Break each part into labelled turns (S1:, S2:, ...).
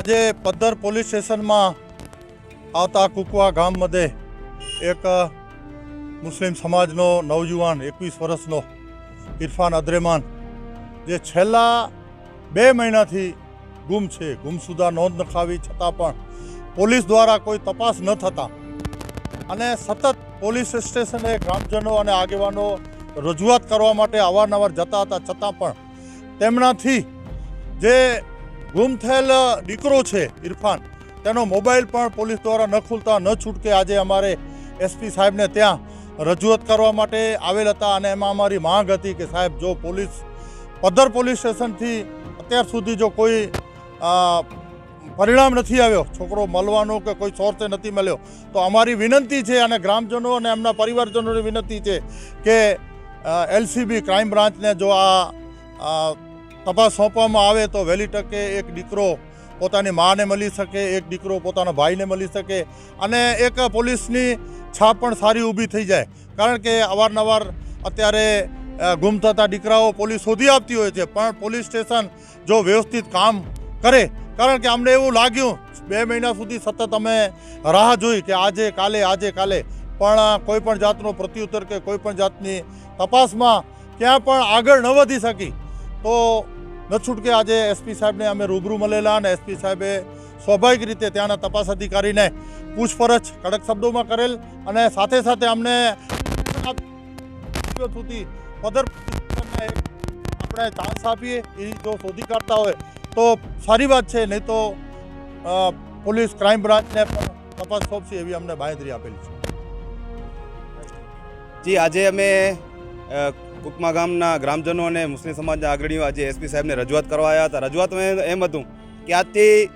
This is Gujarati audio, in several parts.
S1: આજે પદ્ધર પોલીસ સ્ટેશનમાં આવતા કુકવા ગામमध्ये એક મુસ્લિમ સમાજનો નવયુવાન 21 વર્ષનો ઇરફાન અદ્રેમાન જે છેલ્લા 2 મહિનાથી ગુમ છે, ગુમસુદા નોંધ નખાવી છતાં પણ પોલીસ દ્વારા કોઈ તપાસ ન થતા અને સતત પોલીસ સ્ટેશને ગ્રામજનો અને આગેવાનો રજૂઆત કરવા માટે અવારનવાર જતા હતા, છતાં પણ તેમનાથી જે ગુમ થયેલ દીકરો છે ઇરફાન, તેનો મોબાઈલ પણ પોલીસ દ્વારા ન ખુલતા ન છૂટકે આજે અમારે એસપી સાહેબને ત્યાં રજૂઆત કરવા માટે આવેલ હતા અને એમાં અમારી માંગ હતી કે સાહેબ, જો પોલીસ પદ્ધર પોલીસ સ્ટેશનથી અત્યાર સુધી જો કોઈ પરિણામ નથી આવ્યો, છોકરો મળવાનો કે કોઈ સોર્સે નથી મળ્યો, તો અમારી વિનંતી છે અને ગ્રામજનો અને એમના પરિવારજનોની વિનંતી છે કે એલસીબી ક્રાઇમ બ્રાન્ચને જો આ તપાસ સોંપવામાં આવે તો વહેલી તકે એક દીકરો પોતાની માને મળી શકે, એક દીકરો પોતાના ભાઈને મળી શકે અને એક પોલીસની છાપ પણ સારી ઊભી થઈ જાય. કારણ કે અવારનવાર અત્યારે ગુમ થતા દીકરાઓ પોલીસ શોધી આપતી હોય છે, પણ પોલીસ સ્ટેશન જો વ્યવસ્થિત કામ કરે, કારણ કે અમને એવું લાગ્યું 2 મહિના સુધી સતત અમે રાહ જોઈ કે આજે કાલે, પણ કોઈ પણ જાતનો પ્રત્યુત્તર કે કોઈ પણ જાતની તપાસમાં ક્યાં પણ આગળ ન વધી શકી. તો ન છૂટકે આજે એસપી સાહેબને અમે રૂબરૂ મળેલા અને એસપી સાહેબે સ્વાભાવિક રીતે ત્યાંના તપાસ અધિકારીને પૂછપરછ કડક શબ્દોમાં કરેલ અને સાથે સાથે અમને સુધી પદ્ધર આપણે ચાન્સ આપીએ, એ જો શોધી કાઢતા હોય તો સારી વાત છે, નહીં તો પોલીસ ક્રાઇમ બ્રાન્ચને પણ તપાસ સોંપશે એવી અમને બાંહેધરી આપેલી છે.
S2: જી, આજે અમે કુકમા ગામના ગ્રામજનો અને મુસ્લિમ સમાજના અગ્રણીઓ આજે એસપી સાહેબને રજૂઆત કરવા આવ્યા હતા. રજૂઆતમાં એમ હતું કે આજથી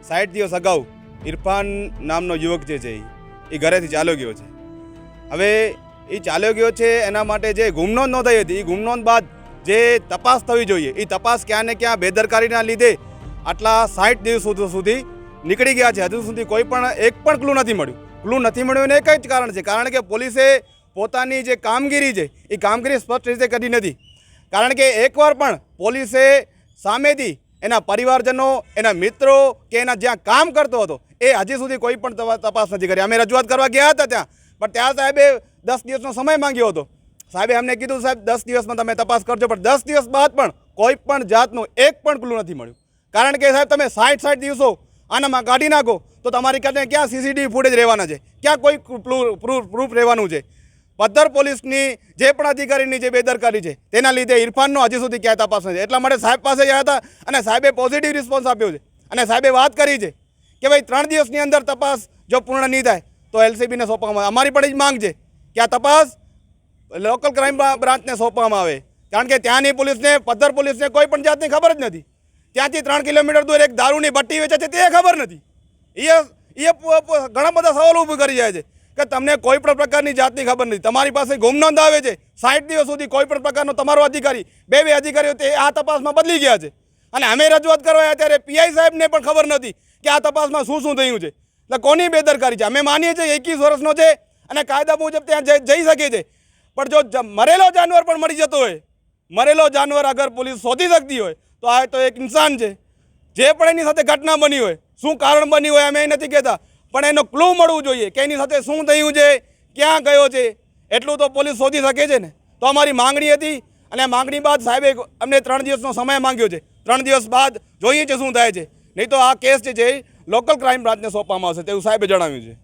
S2: 60 દિવસ અગાઉ ઇરફાન નામનો યુવક જે છે એ ઘરેથી ચાલ્યો ગયો છે. હવે એ ચાલ્યો ગયો છે, એના માટે જે ગુમનોંધ નોંધાઈ હતી, એ ગુમનોંધ બાદ જે તપાસ થવી જોઈએ, એ તપાસ ક્યાં ને ક્યાં બેદરકારીના લીધે આટલા 60 દિવસ સુધી નીકળી ગયા છે. હજુ સુધી કોઈ પણ એક પણ ક્લુ નથી મળ્યું. ક્લુ નથી મળ્યું એને એક જ કારણ છે, કારણ કે પોલીસે પોતાની જે કામગીરી છે એ કામગીરી સ્પષ્ટ રીતે કરી નથી. કારણ કે એકવાર પણ પોલીસે સામેથી એના પરિવારજનો, એના મિત્રો કે એના જ્યાં કામ કરતો હતો એ હજી સુધી કોઈ પણ તપાસ નથી કરી. અમે રજૂઆત કરવા ગયા હતા ત્યાં, પણ ત્યાં સાહેબે 10 દિવસનો સમય માંગ્યો હતો. સાહેબે અમને કીધું સાહેબ 10 દિવસમાં તમે તપાસ કરજો, પણ 10 દિવસ બાદ પણ કોઈ પણ જાતનું એક પણ ક્લુ નથી મળ્યું. કારણ કે સાહેબ તમે 60 દિવસો આનામાં કાઢી નાખો તો તમારી પાસે ક્યાં સીસીટીવી ફૂટેજ રહેવાના છે, ક્યાં કોઈ પ્રૂફ રહેવાનું છે. પદ્ધર પોલીસની જે પણ અધિકારીની જે બેદરકારી છે તેના લીધે ઇરફાનનો હજી સુધી ક્યાંય તપાસ નથી. એટલા માટે સાહેબ પાસે ગયા હતા અને સાહેબે પોઝિટિવ રિસ્પોન્સ આપ્યો છે અને સાહેબે વાત કરી છે કે ભાઈ 3 દિવસની અંદર તપાસ જો પૂર્ણ નહીં થાય તો એલસીબીને સોંપવામાં આવે. અમારી પણ જ માંગ છે કે આ તપાસ લોકલ ક્રાઇમ બ્રાન્ચને સોંપવામાં આવે, કારણ કે ત્યાંની પોલીસને, પદ્ધર પોલીસને કોઈ પણ જાતની ખબર જ નથી. ત્યાંથી 3 કિલોમીટર દૂર એક દારૂની ભટ્ટી વેચે છે તે ખબર નથી. એ ઘણા બધા સવાલો ઊભા કરી જાય છે કે તમને કોઈ પણ પ્રકારની જાતની ખબર નથી. તમારી પાસે ગુમનોંધ આવે છે, 60 દિવસ સુધી કોઈ પણ પ્રકારનો તમારો અધિકારી, બે અધિકારીઓ તે આ તપાસમાં બદલી ગયા છે. અને અમે રજૂઆત કરવા ત્યારે પીઆઈ સાહેબને પણ ખબર નથી કે આ તપાસમાં શું થયું છે. એટલે કોની બેદરકારી છે? અમે માનીએ છીએ 21 વર્ષનો છે અને કાયદા મુજબ ત્યાં જઈ શકે છે, પણ જો મરેલો જાનવર પણ મળી જતો હોય, મરેલો જાનવર અગર પોલીસ શોધી શકતી હોય તો આ તો એક ઇન્સાન છે. જે પણ એની સાથે ઘટના બની હોય, શું કારણ બની હોય અમે એ નથી કહેતા, પણ એનો ક્લુ મળવું જોઈએ કે એની સાથે શું થયું છે, ક્યાં ગયો છે, એટલું તો પોલીસ શોધી શકે છે ને. તો અમારી માંગણી હતી અને માંગણી બાદ સાહેબે અમને 3 દિવસનો સમય માંગ્યો છે. 3 દિવસ બાદ જોઈએ છે શું થાય છે, નહીં તો આ કેસ જે છે લોકલ ક્રાઇમ બ્રાન્ચને સોંપવામાં આવશે તેવું સાહેબે જણાવ્યું છે.